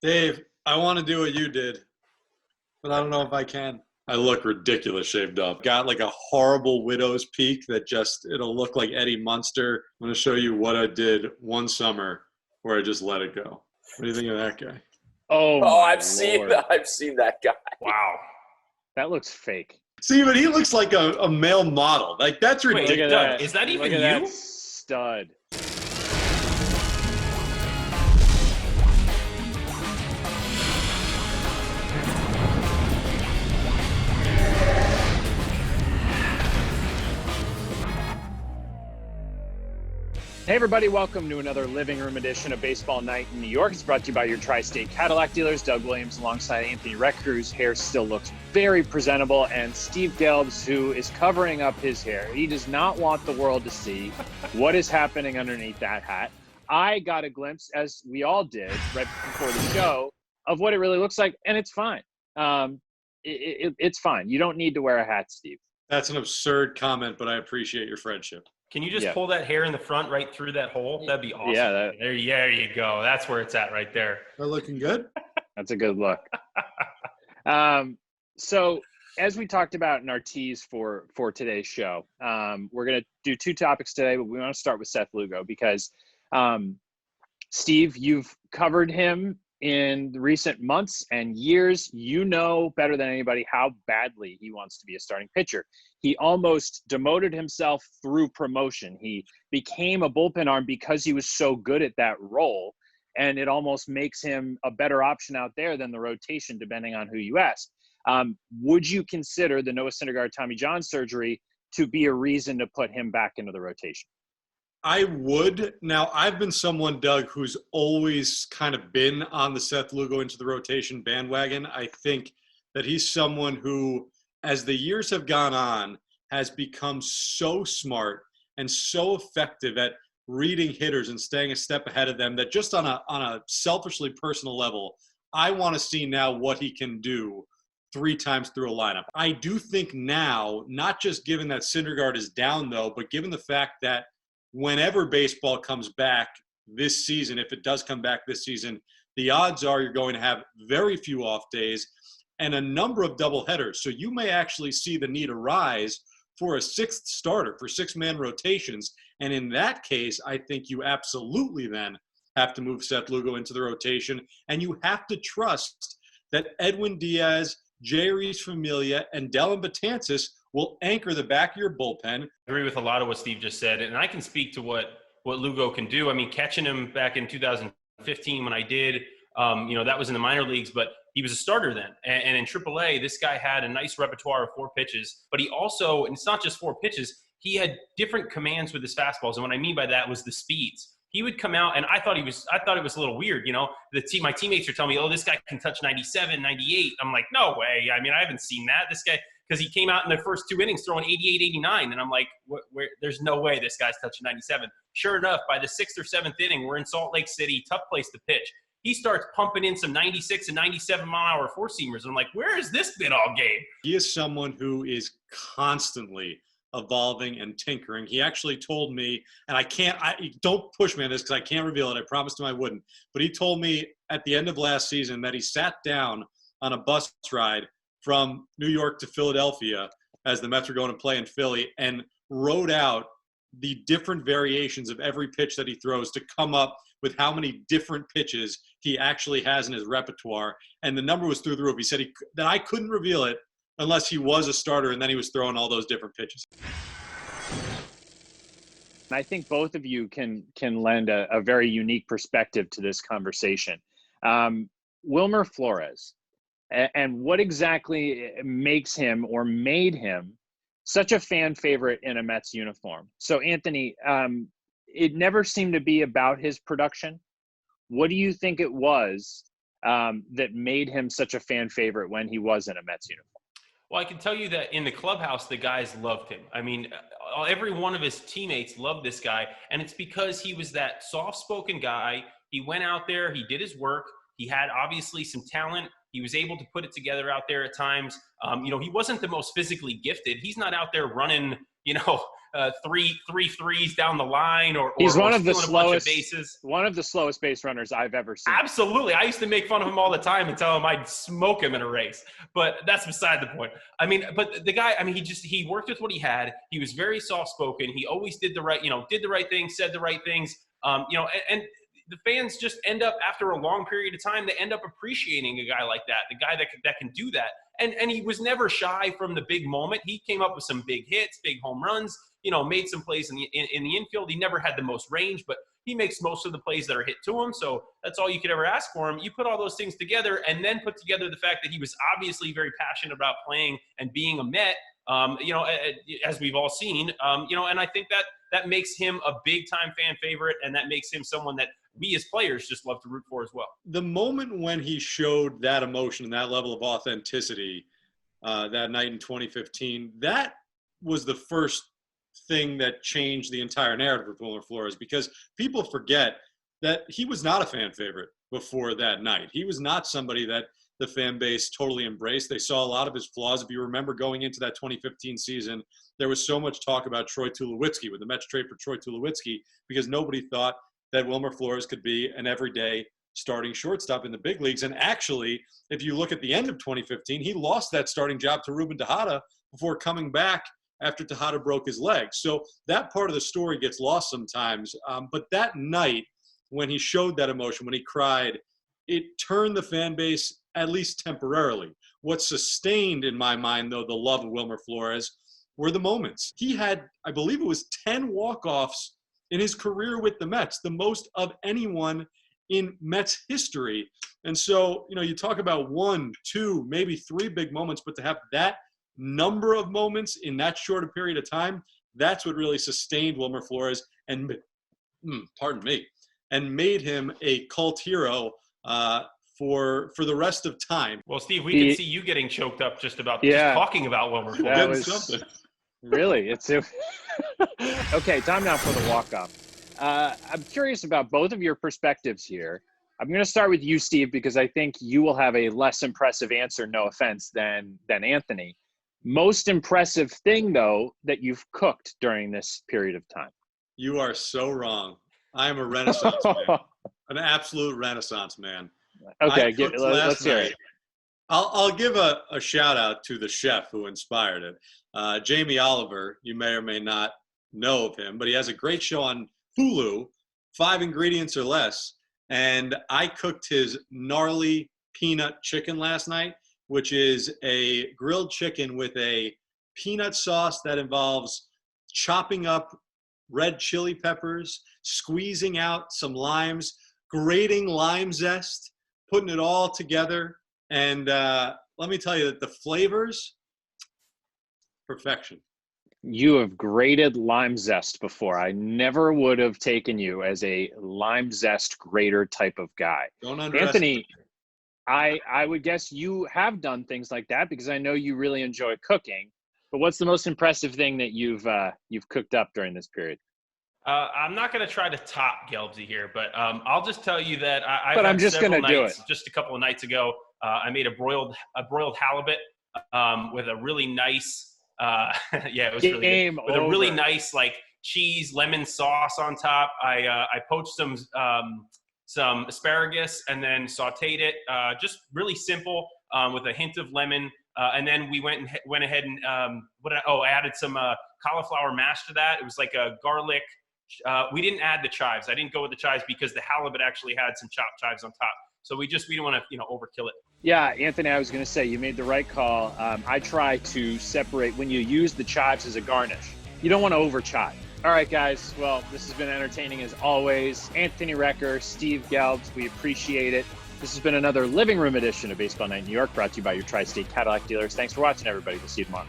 Dave, I want to do what you did, but I don't know if I can. I look ridiculous shaved up. Got like a horrible widow's peak that it'll look like Eddie Munster. I'm going to show you what I did one summer where I just let it go. What do you think of that guy? Oh, I've seen that guy. Wow. That looks fake. See, but he looks like a male model. Like, that's ridiculous. Look at that. Is that even Look at you? that stud. Hey everybody, welcome to another living room edition of Baseball Night in New York. It's brought to you by your Tri-State Cadillac dealers, Doug Williams alongside Anthony Recker, whose hair still looks very presentable, and Steve Gelbs, who is covering up his hair. He does not want the world to see what is happening underneath that hat. I got a glimpse, as we all did right before the show, of what it really looks like, and it's fine. It's fine. You don't need to wear a hat, Steve. That's an absurd comment, but I appreciate your friendship. Can you just pull that hair in the front right through that hole? That'd be awesome. Yeah. There you go. That's where it's at right there. They're looking good. That's a good look. So as we talked about in our tease for today's show, we're going to do two topics today, but we want to start with Seth Lugo because, Steve, you've covered him in recent months and years. You know better than anybody how badly he wants to be a starting pitcher. He almost demoted himself through promotion. He became a bullpen arm because he was so good at that role, and it almost makes him a better option out there than the rotation, depending on who you ask. Would you consider the Noah Syndergaard Tommy John surgery to be a reason to put him back into the rotation? I would. Now, I've been someone, Doug, who's always kind of been on the Seth Lugo into the rotation bandwagon. I think that he's someone who, as the years have gone on, has become so smart and so effective at reading hitters and staying a step ahead of them that just on a selfishly personal level, I want to see now what he can do 3 times through a lineup. I do think now, not just given that Syndergaard is down, though, but given the fact that whenever baseball comes back this season, if it does come back this season, the odds are you're going to have very few off days and a number of doubleheaders. So you may actually see the need arise for a 6th starter, for 6-man rotations. And in that case, I think you absolutely then have to move Seth Lugo into the rotation. And you have to trust that Edwin Diaz, Jeurys Familia, and Dellin Betances will anchor the back of your bullpen. I agree with a lot of what Steve just said, and I can speak to what Lugo can do. I mean, catching him back in 2015 when I did, that was in the minor leagues, but he was a starter then. And in AAA, this guy had a nice repertoire of 4 pitches, but he also, and it's not just 4 pitches, he had different commands with his fastballs. And what I mean by that was the speeds. He would come out, and I thought it was a little weird. My teammates are telling me, oh, this guy can touch 97, 98. I'm like, no way. I mean, I haven't seen that. This guy, because he came out in the first 2 innings throwing 88, 89. And I'm like, there's no way this guy's touching 97. Sure enough, by the 6th or 7th inning, we're in Salt Lake City, tough place to pitch. He starts pumping in some 96 and 97 mile an hour 4-seamers. I'm like, where has this been all game? He is someone who is constantly evolving and tinkering. He actually told me, and don't push me on this because I can't reveal it. I promised him I wouldn't. But he told me at the end of last season that he sat down on a bus ride from New York to Philadelphia as the Mets were going to play in Philly and wrote out the different variations of every pitch that he throws to come up with how many different pitches he actually has in his repertoire. And the number was through the roof. He said that I couldn't reveal it unless he was a starter and then he was throwing all those different pitches. I think both of you can lend a very unique perspective to this conversation. Wilmer Flores, and what exactly makes him or made him such a fan favorite in a Mets uniform? So, Anthony, it never seemed to be about his production. What do you think it was that made him such a fan favorite when he was in a Mets uniform? Well, I can tell you that in the clubhouse, the guys loved him. I mean, every one of his teammates loved this guy, and it's because he was that soft-spoken guy. He went out there, he did his work. He had obviously some talent. He was able to put it together out there at times. He wasn't the most physically gifted. He's not out there running, three threes down the line, or he's one of the stealing a bunch of slowest bases. One of the slowest base runners I've ever seen. Absolutely. I used to make fun of him all the time and tell him I'd smoke him in a race, but that's beside the point. I mean, but the guy, I mean, he worked with what he had. He was very soft-spoken. He always did the right things, said the right things, and the fans just end up, after a long period of time, they end up appreciating a guy like that, the guy that can do that. And he was never shy from the big moment. He came up with some big hits, big home runs, made some plays in the infield. He never had the most range, but he makes most of the plays that are hit to him. So that's all you could ever ask for him. You put all those things together and then put together the fact that he was obviously very passionate about playing and being a Met, as we've all seen, and I think that makes him a big-time fan favorite, and that makes him someone that we as players just love to root for as well. The moment when he showed that emotion and that level of authenticity that night in 2015, that was the first thing that changed the entire narrative of Wilmer Flores, because people forget that he was not a fan favorite before that night. He was not somebody that the fan base totally embraced. They saw a lot of his flaws. If you remember going into that 2015 season, there was so much talk about Troy Tulowitzki, with the Mets trade for Troy Tulowitzki, because nobody thought that Wilmer Flores could be an everyday starting shortstop in the big leagues. And actually, if you look at the end of 2015, he lost that starting job to Ruben Tejada before coming back after Tejada broke his leg. So that part of the story gets lost sometimes. But that night, when he showed that emotion, when he cried, it turned the fan base, at least temporarily. What sustained, in my mind, though, the love of Wilmer Flores were the moments. He had, I believe it was 10 walk-offs in his career with the Mets, the most of anyone in Mets history. And so, you talk about 1, 2, maybe 3 big moments, but to have that number of moments in that short a period of time, that's what really sustained Wilmer Flores and, and made him a cult hero for the rest of time. Well, Steve, we can see you getting choked up just talking about Wilmer Flores. Really, it's okay. Time now for the walk-off. I'm curious about both of your perspectives here. I'm going to start with you, Steve, because I think you will have a less impressive answer, no offense, than Anthony. Most impressive thing, though, that you've cooked during this period of time? You are so wrong. I am a Renaissance man, an absolute Renaissance man. Okay, let's hear it. I'll give a shout out to the chef who inspired it. Jamie Oliver, you may or may not know of him, but he has a great show on Hulu, 5 Ingredients or Less. And I cooked his gnarly peanut chicken last night, which is a grilled chicken with a peanut sauce that involves chopping up red chili peppers, squeezing out some limes, grating lime zest, putting it all together. And let me tell you that the flavors, perfection. You have grated lime zest before. I never would have taken you as a lime zest grater type of guy. Don't underestimate. Anthony, I would guess you have done things like that because I know you really enjoy cooking. But what's the most impressive thing that you've cooked up during this period? I'm not going to try to top Gelbsy here, but I'll just tell you that I'm just going to do it. Just a couple of nights ago, I made a broiled halibut with a really nice, it was really good. With a really nice cheese lemon sauce on top. I poached some asparagus and then sautéed it, just really simple with a hint of lemon. And then we went ahead and I added some cauliflower mash to that. It was like a garlic. We didn't add the chives. I didn't go with the chives because the halibut actually had some chopped chives on top. So we didn't want to overkill it. Yeah, Anthony, I was going to say you made the right call. I try to separate when you use the chives as a garnish. You don't want to over chive. All right, guys. Well, this has been entertaining as always. Anthony Recker, Steve Gelbs, we appreciate it. This has been another living room edition of Baseball Night in New York, brought to you by your Tri-State Cadillac dealers. Thanks for watching, everybody. We'll see you tomorrow.